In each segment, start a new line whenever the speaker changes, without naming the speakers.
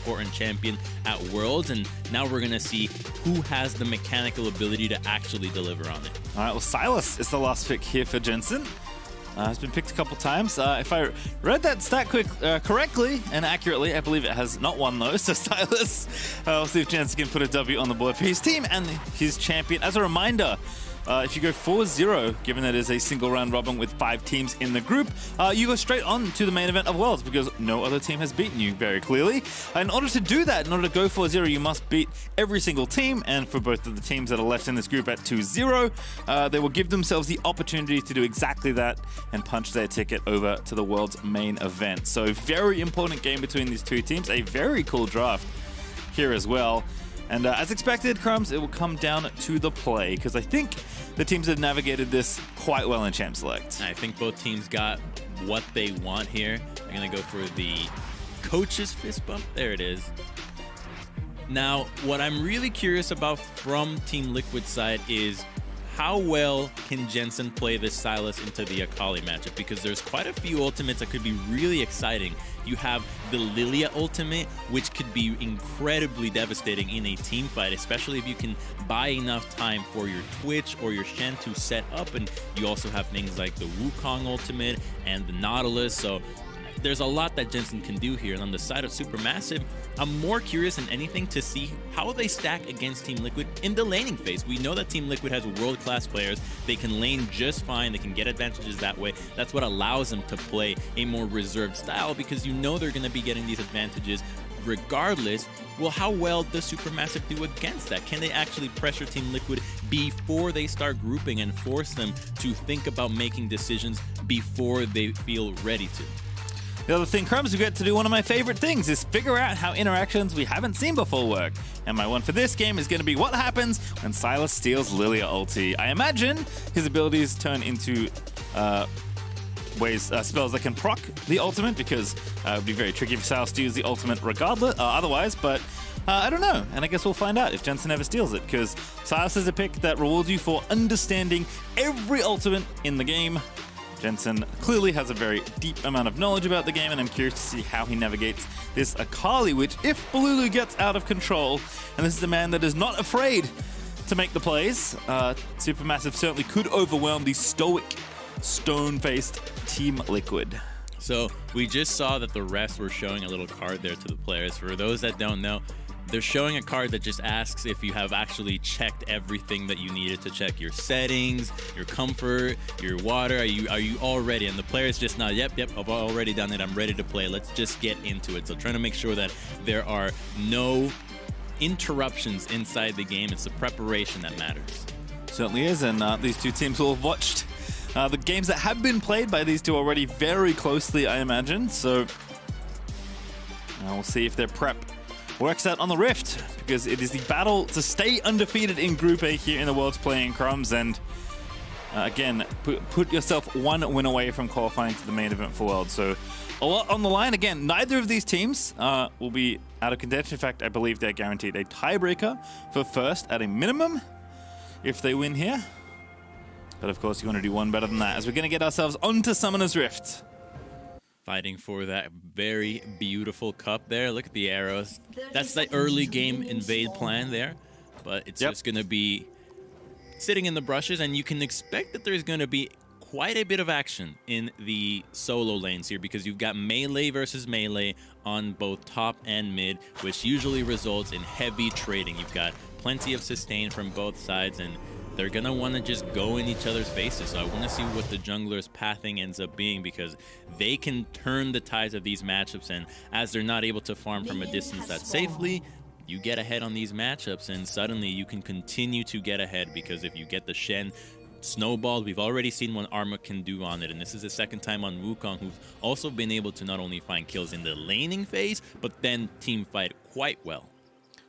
important champion at Worlds, and now we're going to see who has the mechanical ability to actually deliver on it.
All right, well, Silas is the last pick here for Jensen. Has been picked a couple times. If I read that stat correctly and accurately, I believe it has not won though. So Silas, we'll see if Jensen can put a W on the board for his team and his champion. As a reminder, if you go 4-0, given that it is a single round robin with 5 teams in the group, you go straight on to the main event of Worlds because no other team has beaten you very clearly. In order to do that, in order to go 4-0, you must beat every single team, and for both of the teams that are left in this group at 2-0, they will give themselves the opportunity to do exactly that and punch their ticket over to the Worlds main event. So very important game between these two teams, a very cool draft here as well. And as expected, Crumbs, it will come down to the play, because I think the teams have navigated this quite well in Champ Select.
I think both teams got what they want here. They're going to go for the coach's fist bump. There it is. Now, what I'm really curious about from Team Liquid side is how well can Jensen play this Silas into the Akali matchup, because there's quite a few ultimates that could be really exciting. You have the Lilia ultimate, which could be incredibly devastating in a team fight, especially if you can buy enough time for your Twitch or your Shen to set up. And you also have things like the Wukong ultimate and the Nautilus. So there's a lot that Jensen can do here. And on the side of Supermassive, I'm more curious than anything to see how they stack against Team Liquid in the laning phase. We know that Team Liquid has world-class players. They can lane just fine. They can get advantages that way. That's what allows them to play a more reserved style, because you know they're going to be getting these advantages regardless. Well, how well does Supermassive do against that? Can they actually pressure Team Liquid before they start grouping and force them to think about making decisions before they feel ready to?
The other thing, Crumbs, we get to do one of my favorite things, is figure out how interactions we haven't seen before work. And my one for this game is going to be what happens when Silas steals Lilia ulti. I imagine his abilities turn into spells that can proc the ultimate, because it would be very tricky for Silas to use the ultimate regardless, otherwise, but I don't know. And I guess we'll find out if Jensen ever steals it, because Silas is a pick that rewards you for understanding every ultimate in the game. Jensen clearly has a very deep amount of knowledge about the game, and I'm curious to see how he navigates this Akali, which, if Balulu gets out of control, and this is a man that is not afraid to make the plays, Supermassive certainly could overwhelm the stoic, stone-faced Team Liquid.
So we just saw that the refs were showing a little card there to the players. For those that don't know, they're showing a card that just asks if you have actually checked everything that you needed to check. Your settings, your comfort, your water. Are you all ready? And the players just nod, yep, I've already done it. I'm ready to play. Let's just get into it. So trying to make sure that there are no interruptions inside the game. It's the preparation that matters.
Certainly is, and these two teams will have watched the games that have been played by these two already very closely, I imagine. So we'll see if their prep works out on the Rift, because it is the battle to stay undefeated in Group A here in the World's playing, Crumbs. And again, put yourself one win away from qualifying to the main event for Worlds. So a lot on the line. Again, neither of these teams will be out of contention. In fact, I believe they're guaranteed a tiebreaker for first at a minimum if they win here. But of course, you want to do one better than that, as we're going to get ourselves onto Summoner's Rift.
Fighting for that very beautiful cup there. Look at the arrows. That's the early game invade plan there. But it's just going to be sitting in the brushes, and you can expect that there's going to be quite a bit of action in the solo lanes here, because you've got melee versus melee on both top and mid, which usually results in heavy trading. You've got plenty of sustain from both sides, and they're going to want to just go in each other's faces. So I want to see what the jungler's pathing ends up being, because they can turn the tides of these matchups. And as they're not able to farm from a distance that safely, you get ahead on these matchups, and suddenly you can continue to get ahead, because if you get the Shen snowballed, we've already seen what Arma can do on it. And this is the second time on Wukong, who's also been able to not only find kills in the laning phase, but then team fight quite well.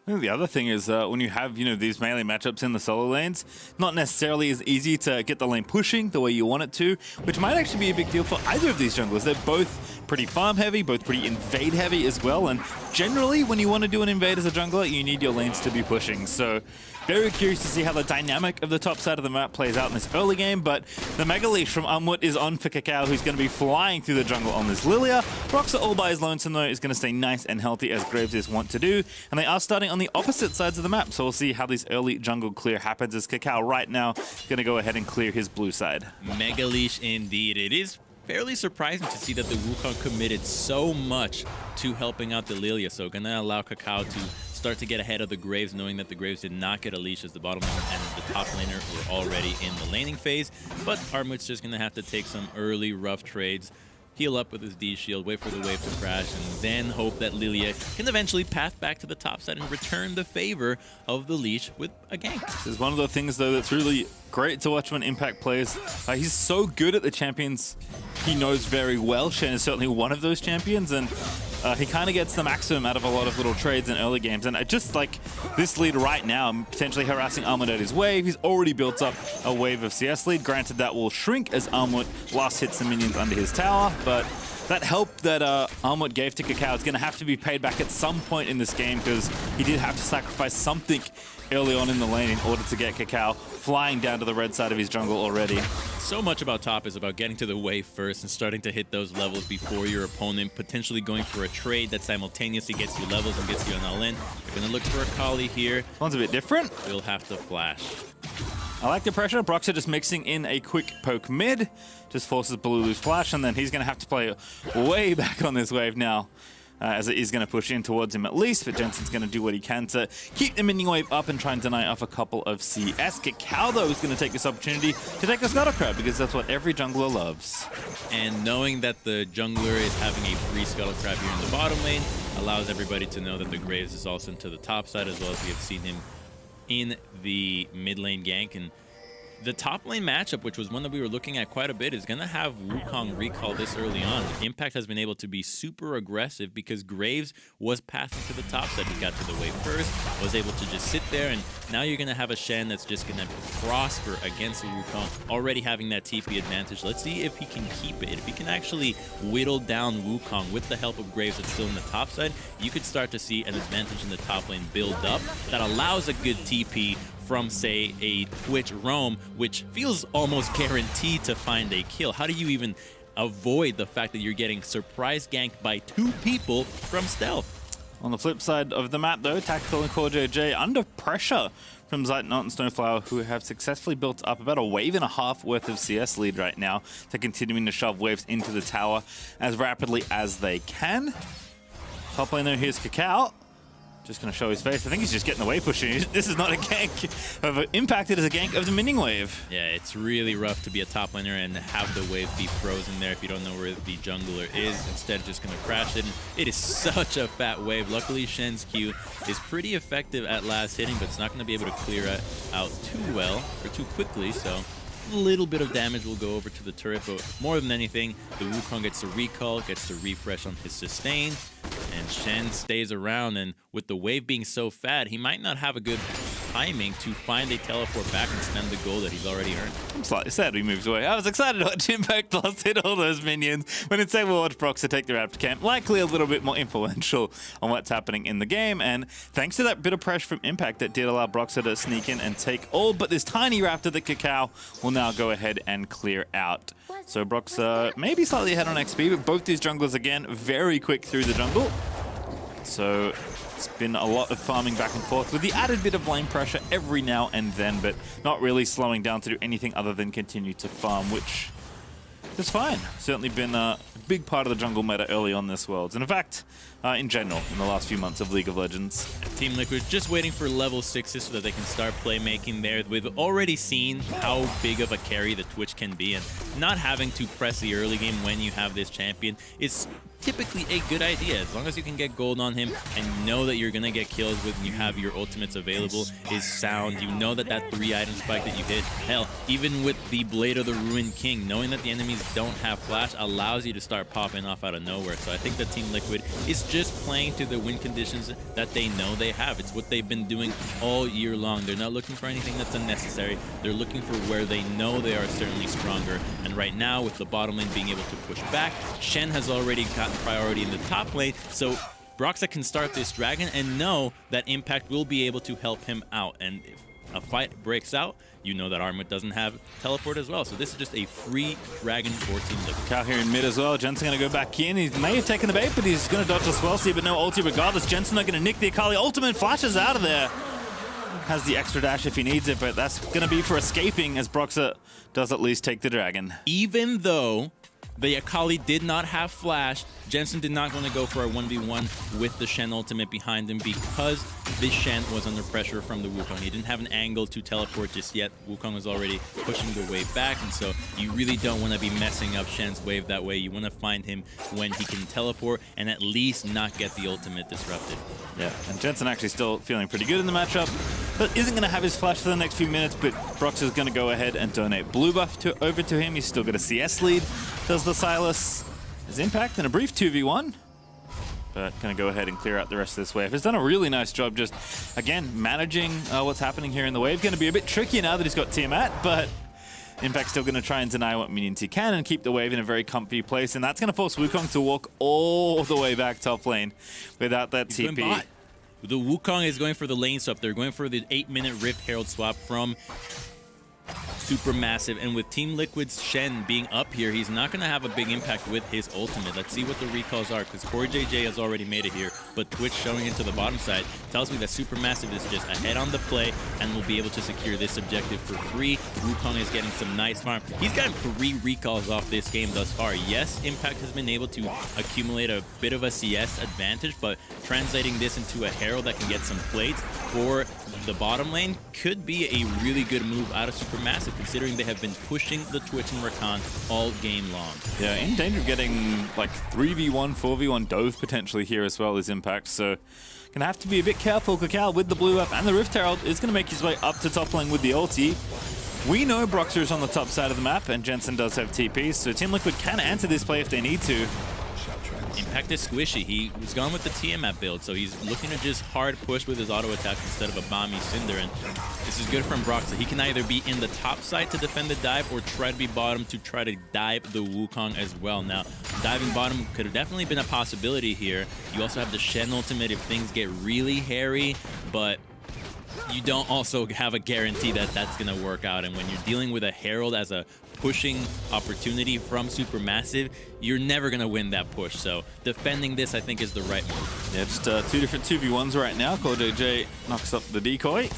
I think the other thing is when you have, these melee matchups in the solo lanes, not necessarily as easy to get the lane pushing the way you want it to, which might actually be a big deal for either of these junglers. They're both pretty farm heavy, both pretty invade heavy as well. And generally, when you want to do an invade as a jungler, you need your lanes to be pushing. So very curious to see how the dynamic of the top side of the map plays out in this early game. But the Mega Leash from Umwut is on for Kakao, who's going to be flying through the jungle on this Lilia. Broxah all by his lonesome though is going to stay nice and healthy as Graves is wont to do. And they are starting on the opposite sides of the map. So we'll see how this early jungle clear happens as Kakao right now going to go ahead and clear his blue side.
Mega Leash indeed. It is fairly surprising to see that the Wukong committed so much to helping out the Lilia. So gonna allow Kakao to start to get ahead of the Graves, knowing that the Graves did not get a leash as the bottom lane and the top laner were already in the laning phase. But Armut's just gonna have to take some early rough trades, heal up with his D shield, wait for the wave to crash, and then hope that Lilia can eventually path back to the top side and return the favor of the leash with a gank.
This is one of the things, though, that's really great to watch when Impact plays. He's so good at the champions he knows very well. Shen is certainly one of those champions, and he kind of gets the maximum out of a lot of little trades in early games. And just like this lead right now, potentially harassing Armut at his wave. He's already built up a wave of CS lead. Granted, that will shrink as Armut last hits some minions under his tower, but that help that Armut gave to Kakao is going to have to be paid back at some point in this game, because he did have to sacrifice something early on in the lane in order to get Kakao flying down to the red side of his jungle already.
So much about top is about getting to the wave first and starting to hit those levels before your opponent, potentially going for a trade that simultaneously gets you levels and gets you an all-in. You're going to look for a Kali here.
One's a bit different.
You'll have to flash.
I like the pressure. Broxah just mixing in a quick poke mid. Just forces Balulu's flash, and then he's going to have to play way back on this wave now, as it is going to push in towards him at least, but Jensen's going to do what he can to keep the minion wave up and try and deny off a couple of CS. Kakao, though, is going to take this opportunity to take a Scuttle Crab, because that's what every jungler loves.
And knowing that the jungler is having a free Scuttle Crab here in the bottom lane allows everybody to know that the Graves is also into the top side, as well as we have seen him in the mid lane gank. And the top lane matchup, which was one that we were looking at quite a bit, is going to have Wukong recall this early on. Impact has been able to be super aggressive because Graves was passing to the top side. He got to the wave first, was able to just sit there, and now you're going to have a Shen that's just going to prosper against the Wukong, already having that TP advantage. Let's see if he can keep it. If he can actually whittle down Wukong with the help of Graves that's still in the top side, you could start to see an advantage in the top lane build up that allows a good TP from, say, a Twitch roam, which feels almost guaranteed to find a kill. How do you even avoid the fact that you're getting surprise ganked by 2 people from stealth?
On the flip side of the map, though, Tactical and Core JJ under pressure from Zeitnot and Snowflower, who have successfully built up about a wave and a half worth of CS lead right now. They're continuing to shove waves into the tower as rapidly as they can. Top lane there, here's Kakao. Just going to show his face. I think he's just getting the wave pushing. This is not a gank of Impact. It is a gank of the minion wave.
Yeah, it's really rough to be a top laner and have the wave be frozen there if you don't know where the jungler is. Instead, just going to crash it. And it is such a fat wave. Luckily, Shen's Q is pretty effective at last hitting, but it's not going to be able to clear it out too well or too quickly. So a little bit of damage will go over to the turret, but more than anything, the Wukong gets to recall, gets to refresh on his sustain, and Shen stays around. And with the wave being so fat, he might not have a good timing to find a teleport back and spend the gold that he's already earned.
I'm slightly sad he moves away. I was excited to watch Impact last hit all those minions, when instead we'll watch Broxah take the Raptor camp, likely a little bit more influential on what's happening in the game. And thanks to that bit of pressure from Impact, that did allow Broxah to sneak in and take all but this tiny Raptor that Kakao will now go ahead and clear out. So Broxah maybe slightly ahead on XP, but both these junglers, again, very quick through the jungle. So it's been a lot of farming back and forth with the added bit of lane pressure every now and then, but not really slowing down to do anything other than continue to farm, which is fine. Certainly been a big part of the jungle meta early on this Worlds, and in fact, in general, in the last few months of League of Legends.
Team Liquid just waiting for level 6s so that they can start playmaking there. We've already seen how big of a carry the Twitch can be, and not having to press the early game when you have this champion is typically a good idea. As long as you can get gold on him and you know that you're going to get kills with and you have your ultimates available is sound. You know that that 3-item spike that you hit, hell, even with the Blade of the Ruined King, knowing that the enemies don't have flash allows you to start popping off out of nowhere. So I think that Team Liquid is just playing to the win conditions that they know they have. It's what they've been doing all year long. They're not looking for anything that's unnecessary. They're looking for where they know they are certainly stronger. And right now, with the bottom lane being able to push back, Shen has already gotten priority in the top lane, so Broxah can start this dragon and know that Impact will be able to help him out. And if a fight breaks out, you know that Armut doesn't have teleport as well. So this is just a free dragon for Team Liquid.
Cal here in mid as well. Jensen going to go back in. He may have taken the bait, but he's going to dodge the swell here, but no ulti regardless. Jensen not going to nick the Akali. Ultimate flashes out of there. Has the extra dash if he needs it, but that's going to be for escaping as Broxah does at least take the dragon.
Even though the Akali did not have flash, Jensen did not want to go for a 1v1 with the Shen ultimate behind him because this Shen was under pressure from the Wukong. He didn't have an angle to teleport just yet. Wukong was already pushing the wave back, and so you really don't want to be messing up Shen's wave that way. You want to find him when he can teleport and at least not get the ultimate disrupted.
Yeah, and Jensen actually still feeling pretty good in the matchup, but isn't going to have his flash for the next few minutes, but Broxah is going to go ahead and donate blue buff over to him. He's still got a CS lead. Does the Sylas. His Impact in a brief 2v1, but going to go ahead and clear out the rest of this wave. He's done a really nice job just, again, managing what's happening here in the wave. Going to be a bit trickier now that he's got Tiamat, but Impact still going to try and deny what minions he can and keep the wave in a very comfy place, and that's going to force Wukong to walk all the way back top lane without that TP.
The Wukong is going for the lane swap. They're going for the 8-minute Rift Herald swap from Supermassive, and with Team Liquid's Shen being up here, he's not going to have a big impact with his ultimate. Let's see what the recalls are, because Core JJ has already made it here, but Twitch showing into the bottom side tells me that Supermassive is just ahead on the play and will be able to secure this objective for free. Wukong is getting some nice farm. He's gotten 3 recalls off this game thus far. Yes, Impact has been able to accumulate a bit of a CS advantage, but translating this into a Herald that can get some plates for the bottom lane could be a really good move out of Supermassive, considering they have been pushing the Twitch and Rakan all game long.
Yeah, in danger of getting like 3v1, 4v1 dove potentially here as well as Impact, so gonna have to be a bit careful. Kakao with the blue buff and the Rift Herald is gonna make his way up to top lane with the ulti. We know Broxah is on the top side of the map and Jensen does have TP, so Team Liquid can answer this play if they need to.
Impact is squishy. He was gone with the Tiamat build, so he's looking to just hard push with his auto attack instead of a Bomby Cinder, and this is good from Broxah. He can either be in the top side to defend the dive or try to be bottom to try to dive the Wukong as well. Now, diving bottom could have definitely been a possibility here. You also have the Shen ultimate if things get really hairy, but you don't also have a guarantee that that's going to work out, and when you're dealing with a Herald as a pushing opportunity from Supermassive, you're never going to win that push. So defending this, I think, is the right move.
Yeah, just 2 different 2v1s right now. Core JJ knocks up the decoy.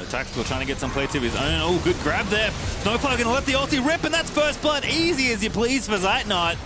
Tactical trying to get some plates of his own. Oh, good grab there. Snowflower going to let the ulti rip, and that's first blood. Easy as you please for Zeitnot.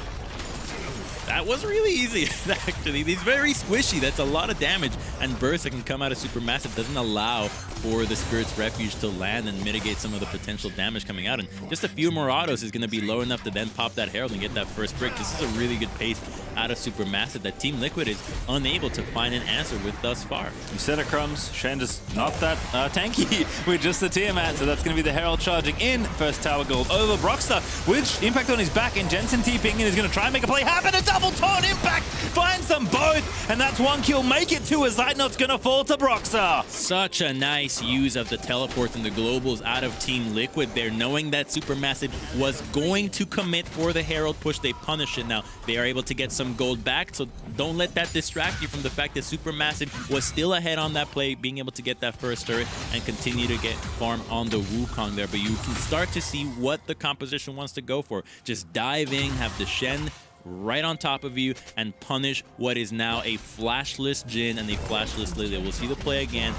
That was really easy, actually. He's very squishy. That's a lot of damage. And burst that can come out of Supermassive doesn't allow for the Spirit's Refuge to land and mitigate some of the potential damage coming out. And just a few more autos is going to be low enough to then pop that Herald and get that first break. This is a really good pace out of Supermassive that Team Liquid is unable to find an answer with thus far.
You said it, Crumbs. Shen just not that tanky with just the Tiamat, so that's going to be the Herald charging in. First tower gold over Broxah, with Impact on his back, and Jensen TPing and is going to try and make a play happen. A double taunt. Impact finds them both, and that's 1 kill. Make it 2 as Zeitnot's going to fall to Broxah.
Such a nice use of the teleports and the globals out of Team Liquid there, knowing that Supermassive was going to commit for the Herald push. They punish it. Now, they are able to get some gold back, so don't let that distract you from the fact that Supermassive was still ahead on that play, being able to get that first turret and continue to get farm on the Wukong there. But you can start to see what the composition wants to go for. Just dive in, have the Shen right on top of you, and punish what is now a flashless Jhin and a flashless Lilia. We'll see the play again.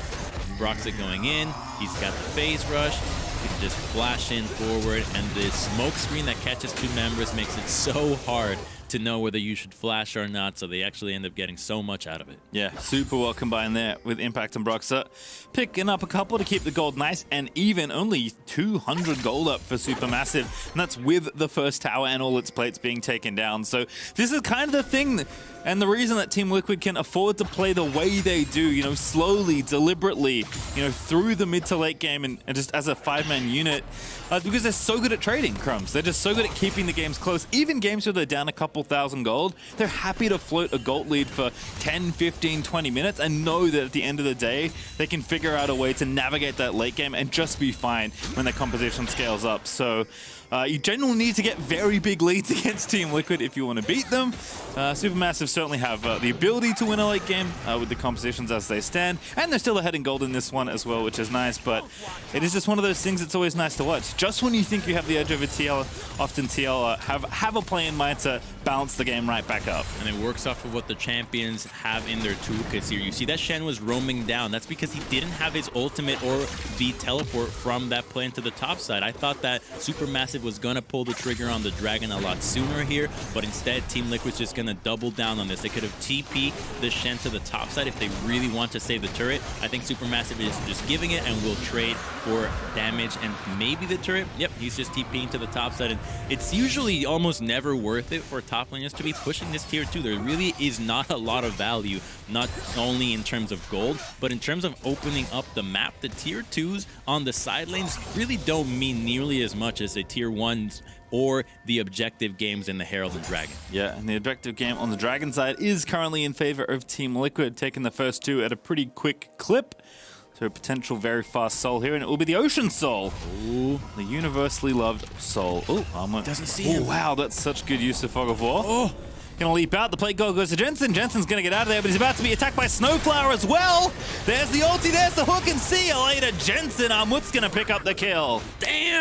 Broxah going in. He's got the phase rush. He can just flash in forward, and the smoke screen that catches 2 members makes it so hard to know whether you should flash or not, so they actually end up getting so much out of it.
Yeah, super well combined there with Impact and Broxah. Picking up a couple to keep the gold nice and even. Only 200 gold up for Supermassive, and that's with the first tower and all its plates being taken down. So this is kind of the thing and the reason that Team Liquid can afford to play the way they do, you know, slowly, deliberately, you know, through the mid to late game and just as a 5-man unit, because they're so good at trading, Crumbs. They're just so good at keeping the games close. Even games where they're down a couple thousand gold, they're happy to float a gold lead for 10, 15, 20 minutes and know that at the end of the day, they can figure out a way to navigate that late game and just be fine when their composition scales up. So you generally need to get very big leads against Team Liquid if you want to beat them. Supermassive certainly have the ability to win a late game with the compositions as they stand, and they're still ahead in gold in this one as well, which is nice, but it is just one of those things that's always nice to watch. Just when you think you have the edge over TL, often TL have a play in mind to balance the game right back up.
And it works off of what the champions have in their toolkits here. You see that Shen was roaming down. That's because he didn't have his ultimate or the teleport from that play into the top side. I thought that Supermassive was going to pull the trigger on the Dragon a lot sooner here, but instead Team Liquid's just going to double down on this. They could have TP'd the Shen to the top side if they really want to save the turret. I think Supermassive is just giving it and will trade for damage and maybe the turret. Yep, he's just TPing to the top side, and it's usually almost never worth it for top laners to be pushing this tier 2. There really is not a lot of value, not only in terms of gold, but in terms of opening up the map. The tier 2s on the side lanes really don't mean nearly as much as the tier 1s or the objective games in the Herald and Dragon.
Yeah, and the objective game on the Dragon side is currently in favor of Team Liquid, taking the first two at a pretty quick clip. So a potential very fast soul here, and it will be the Ocean Soul. Ooh, the universally loved soul. Oh,
doesn't see him.
Wow, that's such good use of Fog of War.
Oh,
Gonna leap out. The plate goal goes to Jensen. Jensen's gonna get out of there, but he's about to be attacked by Snowflower as well. There's the ulti, there's the hook, and see you later, Jensen. Armut's gonna pick up the kill.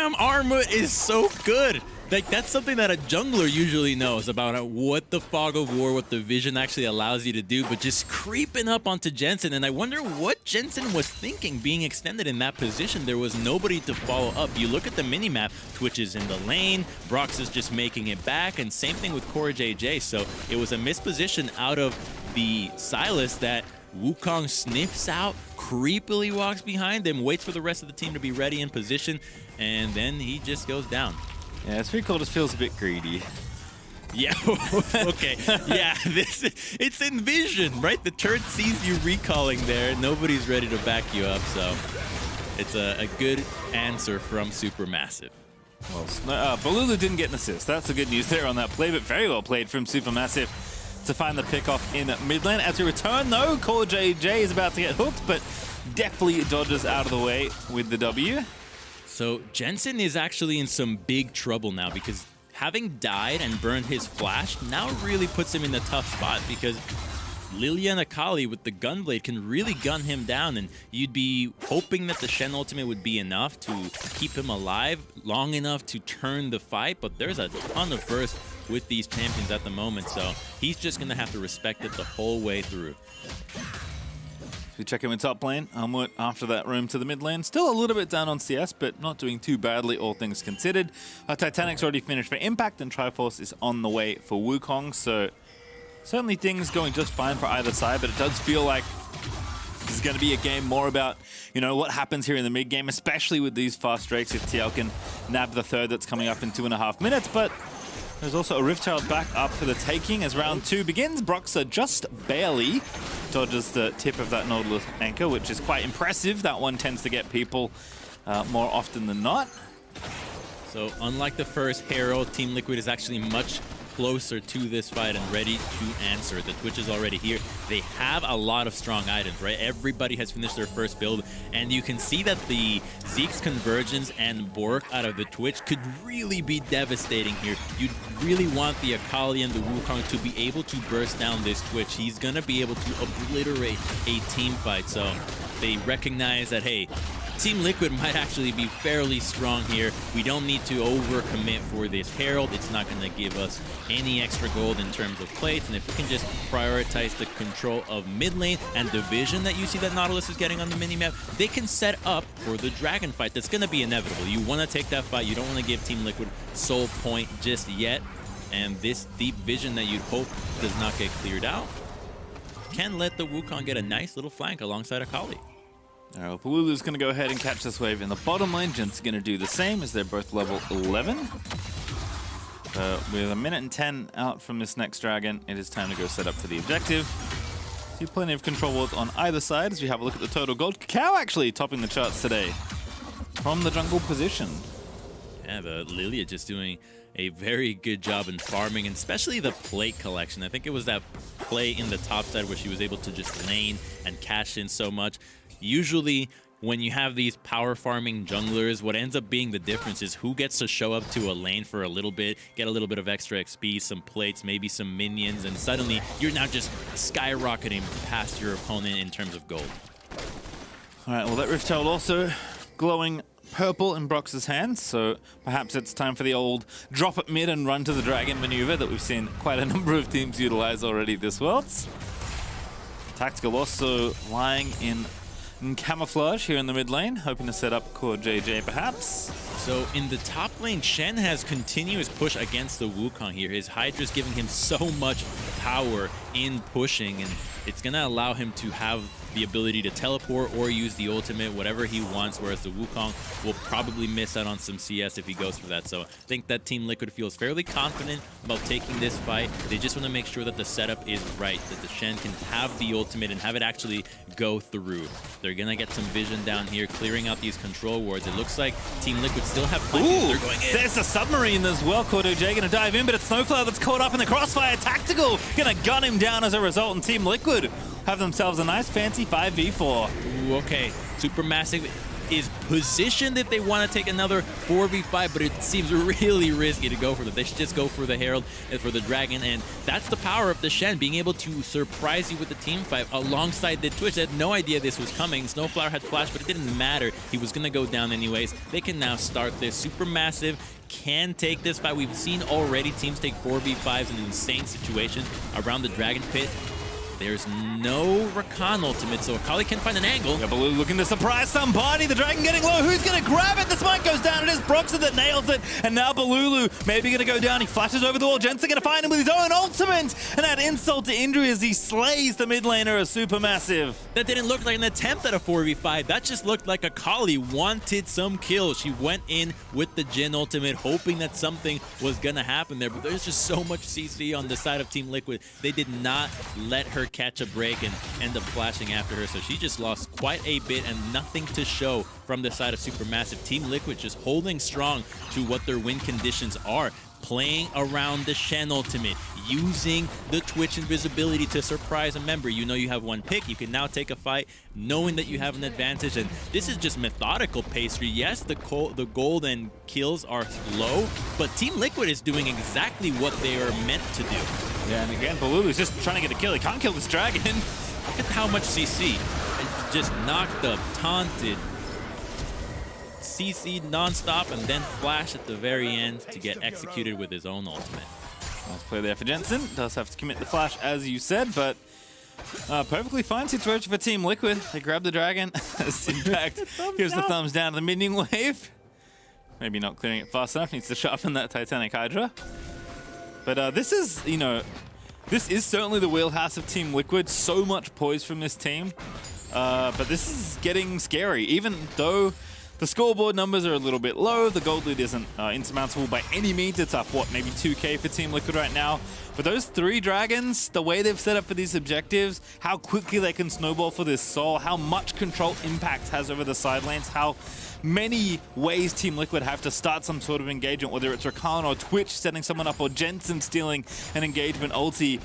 damn, Armut is so good. Like, that's something that a jungler usually knows about what the Fog of War, what the vision actually allows you to do, but just creeping up onto Jensen. And I wonder what Jensen was thinking being extended in that position. There was nobody to follow up. You look at the minimap, Twitch is in the lane, Brox is just making it back, and same thing with Core JJ. So it was a misposition out of the Sylas that Wukong sniffs out, creepily walks behind them, waits for the rest of the team to be ready in position, and then he just goes down.
Yeah, it's pretty cool. Just feels a bit greedy.
Yeah, okay. Yeah, it's in vision, right? The turret sees you recalling there. Nobody's ready to back you up, so it's a good answer from Supermassive.
Well, Balulu didn't get an assist. That's the good news there on that play, but very well played from Supermassive to find the pickoff in mid lane. As we return, though, Core JJ is about to get hooked, but definitely dodges out of the way with the W.
So Jensen is actually in some big trouble now, because having died and burned his flash now really puts him in a tough spot, because Lilia and Akali with the Gunblade can really gun him down, and you'd be hoping that the Shen ultimate would be enough to keep him alive long enough to turn the fight, but there's a ton of burst with these champions at the moment, so he's just going to have to respect it the whole way through.
We check him in top lane. Armut after that roam to the mid lane. Still a little bit down on CS, but not doing too badly, all things considered. Titanic's already finished for Impact, and Triforce is on the way for Wukong, so certainly things going just fine for either side, but it does feel like this is going to be a game more about, you know, what happens here in the mid game, especially with these fast Drakes if TL can nab the third that's coming up in 2.5 minutes, but there's also a Rift Child back up for the taking as round 2 begins. Broxah just barely dodges the tip of that Nautilus anchor, which is quite impressive. That one tends to get people more often than not.
So unlike the first Herald, Team Liquid is actually much closer to this fight and ready to answer. The Twitch is already here. They have a lot of strong items, right? Everybody has finished their first build, and you can see that the Zeke's Convergence and Bork out of the Twitch could really be devastating here. You'd really want the Akali and the Wukong to be able to burst down this Twitch. He's gonna be able to obliterate a team fight, so they recognize that, hey, Team Liquid might actually be fairly strong here. We don't need to overcommit for this Herald. It's not going to give us any extra gold in terms of plates. And if we can just prioritize the control of mid lane and the vision that you see that Nautilus is getting on the minimap, they can set up for the Dragon fight. That's going to be inevitable. You want to take that fight. You don't want to give Team Liquid soul point just yet. And this deep vision that you'd hope does not get cleared out can let the Wukong get a nice little flank alongside Akali.
All right, well, Palulu's going to go ahead and catch this wave in the bottom lane. Jin's going to do the same as they're both level 11. With a minute and 10 out from this next dragon, it is time to go set up for the objective. See plenty of control wards on either side as we have a look at the total gold. Cacao actually topping the charts today from the jungle position.
Yeah, the Lilia just doing a very good job in farming, and especially the plate collection. I think it was that play in the top side where she was able to just lane and cash in so much. Usually, when you have these power farming junglers, what ends up being the difference is who gets to show up to a lane for a little bit, get a little bit of extra XP, some plates, maybe some minions, and suddenly you're now just skyrocketing past your opponent in terms of gold.
All right, well, that Rift Herald also glowing purple in Brox's hands, so perhaps it's time for the old drop it mid and run to the dragon maneuver that we've seen quite a number of teams utilize already this Worlds. Tactical also lying in camouflage here in the mid lane, hoping to set up core JJ perhaps.
So in the top lane, Shen has continuous push against the Wukong here. His Hydra's giving him so much power in pushing, and it's going to allow him to have the ability to teleport or use the ultimate, whatever he wants, whereas the Wukong will probably miss out on some CS if he goes for that. So I think that Team Liquid feels fairly confident about taking this fight. They just want to make sure that the setup is right, that the Shen can have the ultimate and have it actually go through. They're going to get some vision down here, clearing out these control wards. It looks like Team Liquid still have plenty. They're going in. There's
a submarine as well. Cordo J going to dive in, but it's Snowflower that's caught up in the crossfire. Tactical going to gun him down as a result, and Team Liquid have themselves a nice fancy 5v4.
Ooh, okay, Supermassive is positioned if they want to take another 4v5, but it seems really risky to go for that. They should just go for the Herald and for the Dragon, and that's the power of the Shen, being able to surprise you with the team fight alongside the Twitch. They had no idea this was coming. Snowflower had flash, but it didn't matter. He was going to go down anyways. They can now start this. Supermassive can take this fight. We've seen already teams take 4v5s in insane situations around the Dragon Pit. There's no Rakan ultimate, so Akali can find an angle.
Yeah, Baloo looking to surprise somebody. The dragon getting low. Who's going to grab it? The smite goes down. It is Broxah that nails it. And now Balulu maybe going to go down. He flashes over the wall. Jensen going to find him with his own ultimate. And add insult to injury as he slays the mid laner of Supermassive.
That didn't look like an attempt at a 4v5. That just looked like Akali wanted some kills. She went in with the Jhin ultimate, hoping that something was going to happen there. But there's just so much CC on the side of Team Liquid. They did not let her catch a break and end up flashing after her, so she just lost quite a bit and nothing to show from the side of Supermassive. Team Liquid just holding strong to what their win conditions are, playing around the Shen ultimate, using the Twitch invisibility to surprise a member. You know you have one pick, you can now take a fight knowing that you have an advantage, and this is just methodical pastry. Yes, the gold and kills are low, but Team Liquid is doing exactly what they are meant to do.
Yeah, and again, Balulu's just trying to get a kill. He can't kill this dragon.
Look at how much CC. It just knocked up, taunted, CC non-stop, and then flash at the very end to get executed with his own ultimate.
Nice play there for Jensen. Does have to commit the flash, as you said, but perfectly fine situation for Team Liquid. They grab the dragon. Impact gives the thumbs down to the minion wave. Maybe not clearing it fast enough. Needs to sharpen that Titanic Hydra. But this is, you know, this is certainly the wheelhouse of Team Liquid. So much poise from this team. But this is getting scary. Even though the scoreboard numbers are a little bit low, the gold lead isn't insurmountable by any means. It's up, what, maybe 2k for Team Liquid right now. But those 3 dragons, the way they've set up for these objectives, how quickly they can snowball for this soul, how much control Impact has over the side lanes, how many ways Team Liquid have to start some sort of engagement, whether it's Rakan or Twitch setting someone up or Jensen stealing an engagement ulti.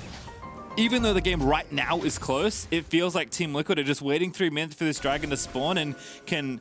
Even though the game right now is close, it feels like Team Liquid are just waiting 3 minutes for this dragon to spawn and can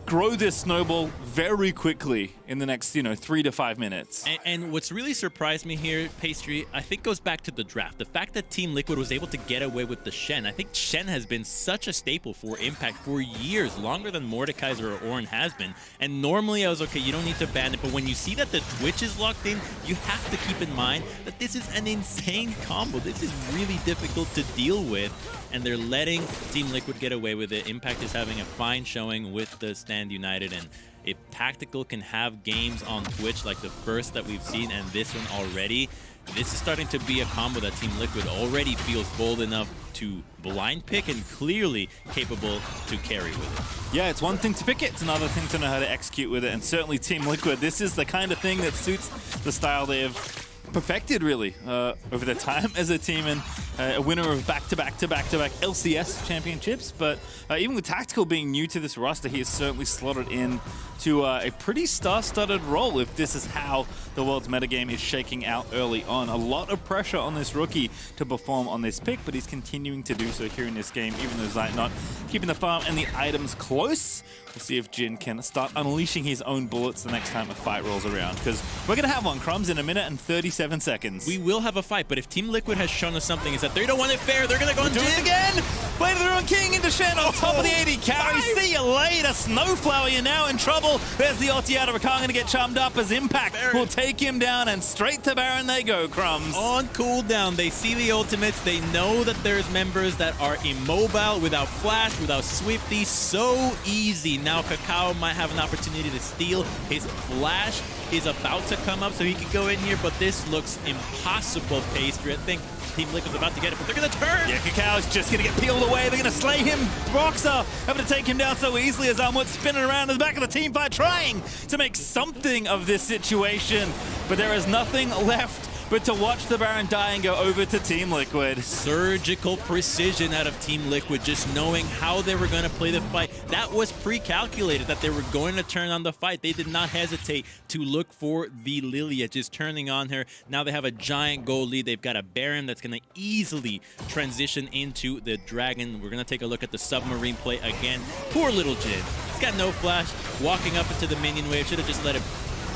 grow this snowball very quickly in the next, 3 to 5 minutes.
And what's really surprised me here, Pastry, I think goes back to the draft. The fact that Team Liquid was able to get away with the Shen. I think Shen has been such a staple for Impact for years, longer than Mordekaiser or Ornn has been. And normally I was, okay, you don't need to ban it, but when you see that the Twitch is locked in, you have to keep in mind that this is an insane combo. This is really difficult to deal with, and they're letting Team Liquid get away with it. Impact is having a fine showing with the Stand United, and If Tactical can have games on Twitch like the first that we've seen and this one already, this is starting to be a combo that Team Liquid already feels bold enough to blind pick and clearly capable to carry with it.
Yeah, it's one thing to pick it, it's another thing to know how to execute with it, and certainly Team Liquid, this is the kind of thing that suits the style they have perfected really over their time as a team, and a winner of back-to-back LCS championships. But even with Tactical being new to this roster, he is certainly slotted in to a pretty star-studded role if this is how the world's metagame is shaking out early on. A lot of pressure on this rookie to perform on this pick, but he's continuing to do so here in this game, even though Zeit not keeping the farm and the items close. We'll see if Jin can start unleashing his own bullets the next time a fight rolls around, because we're going to have one, Crumbs, in a minute and 37 seconds.
We will have a fight, but if Team Liquid has shown us something, is that they don't want it fair. They're going to go and
do it again! Blade of the Ruined King into Shen on top of the 80 carry. See you later, Snowflower, you're now in trouble. There's the ulti out of Rakan, going to get chummed up as Impact will take him down, and straight to Baron they go, Crumbs.
On cooldown, they see the ultimates. They know that there's members that are immobile, without flash, without Swifty. So easy. Now Kakao might have an opportunity to steal. His flash is about to come up, so he could go in here, but this looks impossible pastry. I think Team Liquid's about to get it, but they're going to turn.
Yeah, Kakao's just going to get peeled away. They're going to slay him. Broxer having to take him down so easily as Armwood's spinning around in the back of the team fight, trying to make something of this situation. But there is nothing left but to watch the Baron die and go over to Team Liquid.
Surgical precision out of Team Liquid, just knowing how they were going to play the fight. That was pre-calculated, that they were going to turn on the fight. They did not hesitate to look for the Lilia, just turning on her. Now they have a giant gold lead. They've got a Baron that's going to easily transition into the Dragon. We're going to take a look at the submarine play again. Poor little Jin. He's got no flash, walking up into the minion wave. Should have just let it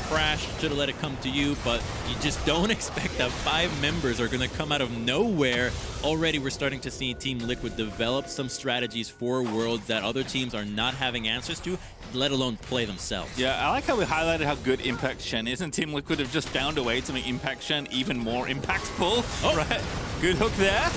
crash, should have let it come to you, but you just don't expect that 5 members are going to come out of nowhere. Already we're starting to see Team Liquid develop some strategies for Worlds that other teams are not having answers to, let alone play themselves.
Yeah, I like how we highlighted how good Impact Shen is, and Team Liquid have just found a way to make Impact Shen even more impactful.
Oh.
Right, good hook there.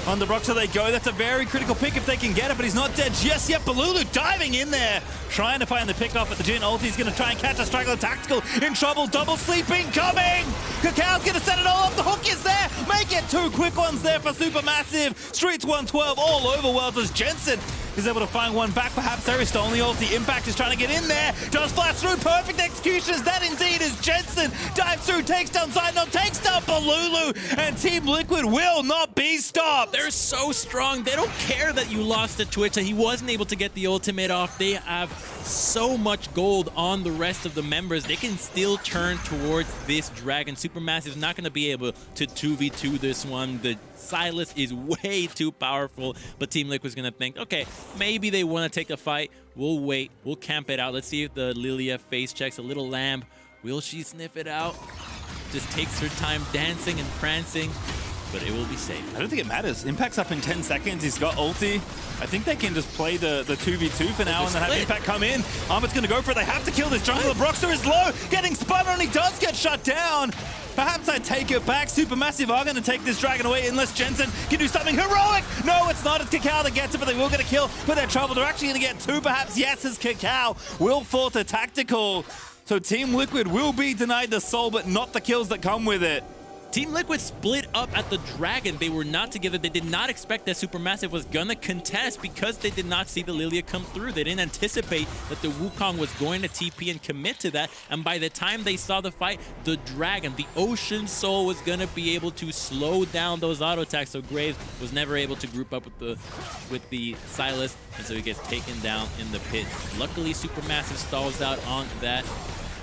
On the Broxer they go. That's a very critical pick if they can get it, but he's not dead just yet. Balulu diving in there, trying to find the pick off at the Jin ult. He's going to try and catch a straggler. Tactical in trouble. Double sleeping coming. Kakao's going to set it all up. The hook is there. Make it 2 quick ones there for Supermassive. Streets 112 all over Worlds as Jensen is able to find one back. Perhaps there is still only ulti. Impact is trying to get in there. Does flash through. Perfect executions. That indeed is Jensen. Dives through. Takes down Zydnot. Takes down Balulu. And Team Liquid will not be stopped.
They're so strong. They don't care that you lost to Twitch and he wasn't able to get the ultimate off. They have so much gold on the rest of the members. They can still turn towards this Dragon. Supermassive is not going to be able to 2v2 this one. The Sylas is way too powerful, but Team Liquid's going to think, okay, maybe they want to take a fight. We'll wait. We'll camp it out. Let's see if the Lilia face checks a little lamb. Will she sniff it out? Just takes her time dancing and prancing, but it will be safe.
I don't think it matters. Impact's up in 10 seconds. He's got ulti. I think they can just play the 2v2 for now and then have Impact come in. Armut's going to go for it. They have to kill this jungle. Broxer is low, getting spun on. He does get shut down. Perhaps I take it back. Supermassive are going to take this Dragon away unless Jensen can do something heroic. No, it's not. It's Kakao that gets it, but they will get a kill. But they're trouble. They're actually going to get 2 perhaps. Yes, as Kakao will fall to Tactical. So Team Liquid will be denied the soul, but not the kills that come with it.
Team Liquid split up at the Dragon. They were not together. They did not expect that Supermassive was gonna contest because they did not see the Lilia come through. They didn't anticipate that the Wukong was going to TP and commit to that. And by the time they saw the fight, the Dragon, the Ocean Soul, was gonna be able to slow down those auto attacks. So Graves was never able to group up with the Sylas, and so he gets taken down in the pit. Luckily, Supermassive stalls out on that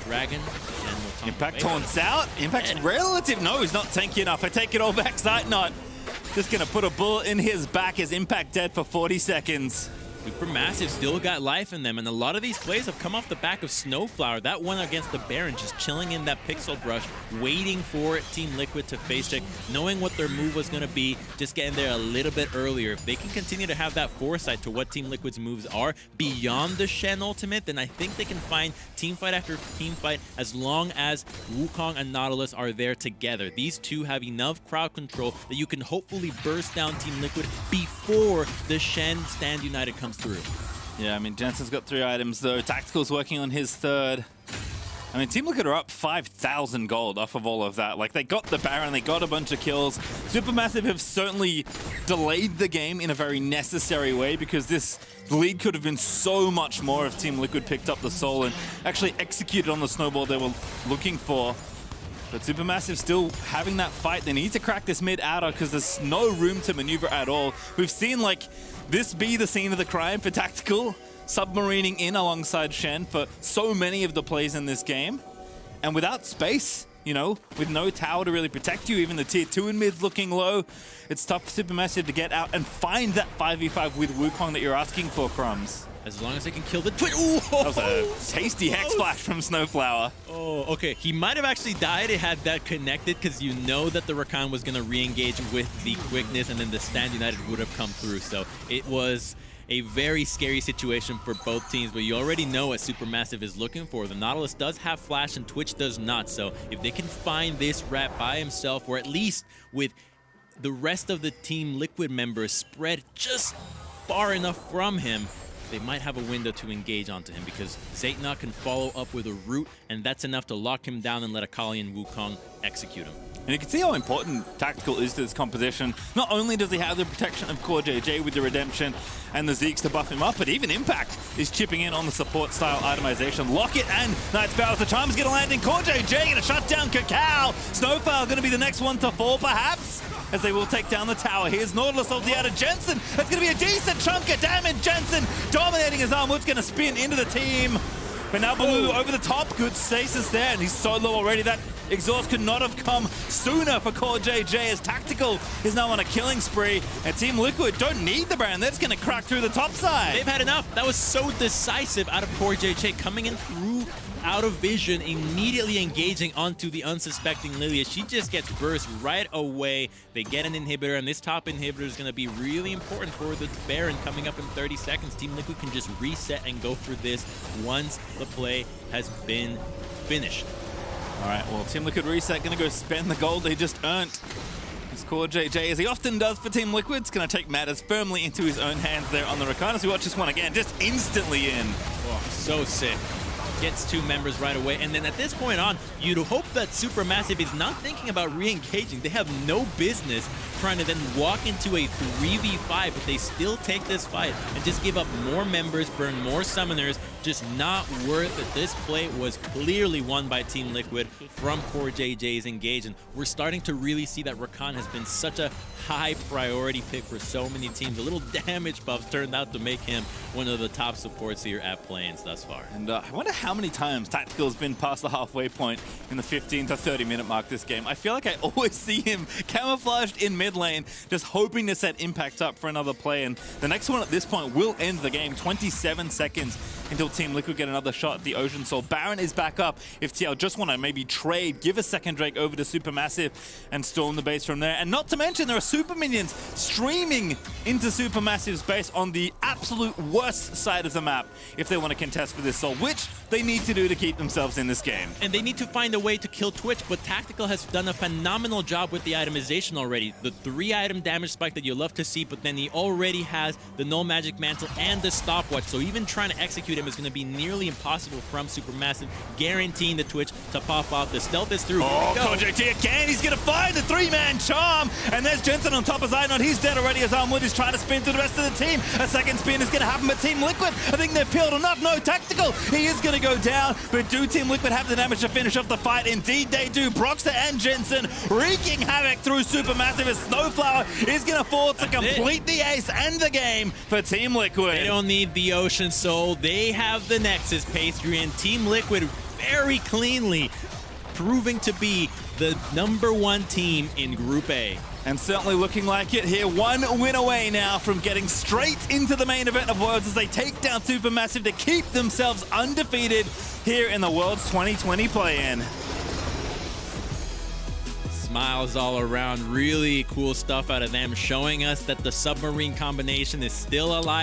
Dragon, and we'll
Impact taunts out. Impact's relative. No, he's not tanky enough. I take it all back. Zydnot just going to put a bullet in his back as Impact dead for 40 seconds.
Supermassive still got life in them, and a lot of these plays have come off the back of Snowflower. That one against the Baron, just chilling in that pixel brush, waiting for Team Liquid to face check, knowing what their move was going to be, just getting there a little bit earlier. If they can continue to have that foresight to what Team Liquid's moves are beyond the Shen ultimate, then I think they can find team fight after team fight as long as Wukong and Nautilus are there together. These two have enough crowd control that you can hopefully burst down Team Liquid before the Shen Stand United comes through.
Yeah, I mean, Jensen's got 3 items, though. Tactical's working on his 3rd. I mean, Team Liquid are up 5,000 gold off of all of that. Like, they got the Baron, they got a bunch of kills. Supermassive have certainly delayed the game in a very necessary way, because this lead could have been so much more if Team Liquid picked up the Soul and actually executed on the snowball they were looking for. But Supermassive still having that fight. They need to crack this mid outer because there's no room to maneuver at all. We've seen, like, this be the scene of the crime for Tactical, submarining in alongside Shen for so many of the plays in this game. And without space, you know, with no tower to really protect you, even the tier 2 in mid's looking low, it's tough for Supermassive to get out and find that 5v5 with Wukong that you're asking for, Crumbs.
As long as they can kill the Twitch. Ooh,
that was a tasty Hex Flash from Snowflower.
Oh, okay. He might have actually died. It had that connected because you know that the Rakan was going to re-engage with the quickness, and then the Stand United would have come through. So it was a very scary situation for both teams, but you already know what Supermassive is looking for. The Nautilus does have Flash and Twitch does not. So if they can find this rat by himself, or at least with the rest of the Team Liquid members spread just far enough from him, they might have a window to engage onto him, because Zaytnot can follow up with a root, and that's enough to lock him down and let Akali and Wukong execute him.
And you can see how important Tactical is to this composition. Not only does he have the protection of Core JJ with the Redemption and the Zeeks to buff him up, but even Impact is chipping in on the support style itemization. Locket and Knight's Bow. The Charm is going to land in. Core JJ going to shut down Cacao. Snowflower going to be the next one to fall, perhaps, as they will take down the tower. Here's Nautilus ulti out of Jensen. That's going to be a decent chunk of damage. Jensen dominating his Armwood's going to spin into the team. But now Baloo over the top. Good stasis there, and he's so low already. That exhaust could not have come sooner for Core JJ, as Tactical is now on a killing spree. And Team Liquid don't need the Baron. That's going to crack through the top side.
They've had enough. That was so decisive out of Core JJ, coming in through out of vision, immediately engaging onto the unsuspecting Lilia. She just gets burst right away. They get an inhibitor, and this top inhibitor is going to be really important for the Baron coming up in 30 seconds. Team Liquid can just reset and go for this once the play has been finished.
All right, well, Team Liquid reset, going to go spend the gold they just earned. This Core JJ, as he often does for Team Liquid, is going to take matters firmly into his own hands there on the Rakan. As we watch this one again, just instantly in.
Oh, so sick. Gets 2 members right away, and then at this point on, you'd hope that Supermassive is not thinking about re-engaging. They have no business trying to then walk into a 3v5, but they still take this fight and just give up more members, burn more summoners. Just not worth it. This play was clearly won by Team Liquid from Core JJ's engage, and we're starting to really see that Rakan has been such a high priority pick for so many teams. A little damage buff turned out to make him one of the top supports here at Plains thus far.
And I wonder how many times Tactical has been past the halfway point in the 15 to 30 minute mark this game. I feel like I always see him camouflaged in mid lane, just hoping to set Impact up for another play. And the next one at this point will end the game. 27 seconds until Team Liquid get another shot at the Ocean Soul. Baron is back up. If TL just want to maybe trade, give a second Drake over to Supermassive and storm the base from there. And not to mention, there are Super Minions streaming into Supermassive's base on the absolute worst side of the map if they want to contest for this soul, which they need to do to keep themselves in this game.
And they need to find a way to kill Twitch, but Tactical has done a phenomenal job with the itemization already. The 3-item damage spike that you love to see, but then he already has the Null Magic Mantle and the Stopwatch, so even trying to execute him is going to be nearly impossible from Supermassive, guaranteeing the Twitch to pop off. The stealth is through.
Oh, JT again, he's going to find the 3-man charm, and there's Jensen on top of Zaytnot. He's dead already as Armwood is trying to spin to the rest of the team. A second spin is going to happen, but Team Liquid, I think they've peeled enough. No, Tactical, he is going to go down, but do Team Liquid have the damage to finish off the fight? Indeed they do. Broxter and Jensen wreaking havoc through Supermassive as Snowflower is going to fall to complete the ace and the game for Team Liquid.
They don't need the Ocean Soul. They have the Nexus pastry, and Team Liquid very cleanly proving to be the #1 team in Group A.
And certainly looking like it here. 1 win away now from getting straight into the main event of Worlds as they take down Supermassive to keep themselves undefeated here in the Worlds 2020 play-in.
Smiles all around. Really cool stuff out of them, showing us that the submarine combination is still alive.